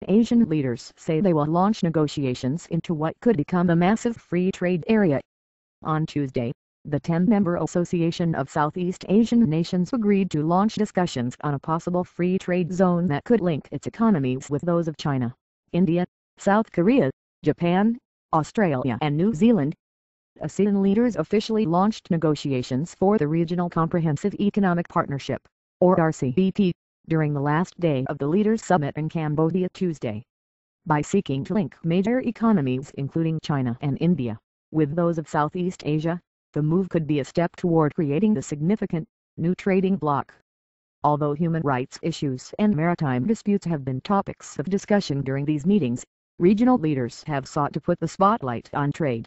Asian leaders say they will launch negotiations into what could become a massive free trade area. On Tuesday, the 10-member Association of Southeast Asian Nations agreed to launch discussions on a possible free trade zone that could link its economies with those of China, India, South Korea, Japan, Australia and New Zealand. ASEAN leaders officially launched negotiations for the Regional Comprehensive Economic Partnership, or RCEP, during the last day of the Leaders' Summit in Cambodia Tuesday. By seeking to link major economies including China and India with those of Southeast Asia, the move could be a step toward creating a significant, new trading bloc. Although human rights issues and maritime disputes have been topics of discussion during these meetings, regional leaders have sought to put the spotlight on trade.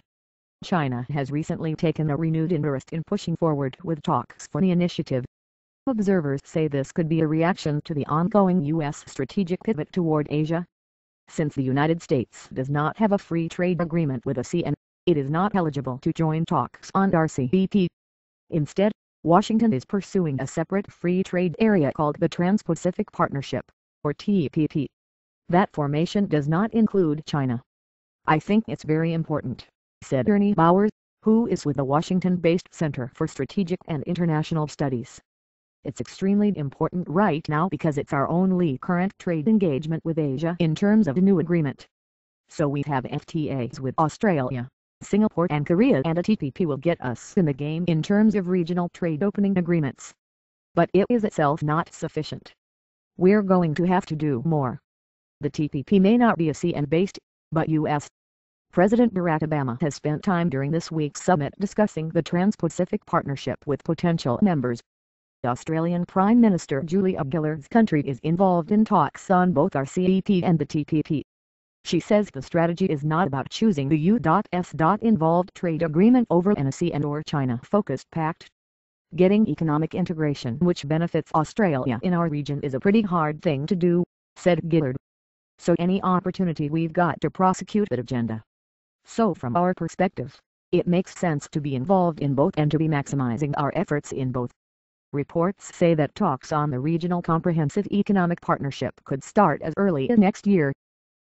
China has recently taken a renewed interest in pushing forward with talks for the initiative. Observers say this could be a reaction to the ongoing U.S. strategic pivot toward Asia. Since the United States does not have a free trade agreement with ASEAN, it is not eligible to join talks on RCEP. Instead, Washington is pursuing a separate free trade area called the Trans-Pacific Partnership, or TPP. That formation does not include China. "I think it's very important," said Ernie Bowers, who is with the Washington-based Center for Strategic and International Studies. "It's extremely important right now because it's our only current trade engagement with Asia in terms of a new agreement. So we have FTAs with Australia, Singapore and Korea, and a TPP will get us in the game in terms of regional trade opening agreements. But it is itself not sufficient. We're going to have to do more. The TPP may not be ASEAN-based, but U.S. President Barack Obama has spent time during this week's summit discussing the Trans-Pacific Partnership with potential members. Australian Prime Minister Julia Gillard's country is involved in talks on both RCEP and the TPP. She says the strategy is not about choosing the U.S. involved trade agreement over an ASEAN or China-focused pact. Getting economic integration which benefits Australia in our region is a pretty hard thing to do, said Gillard. So any opportunity we've got to prosecute that agenda. So from our perspective, it makes sense to be involved in both and to be maximizing our efforts in both. Reports say that talks on the Regional Comprehensive Economic Partnership could start as early as next year.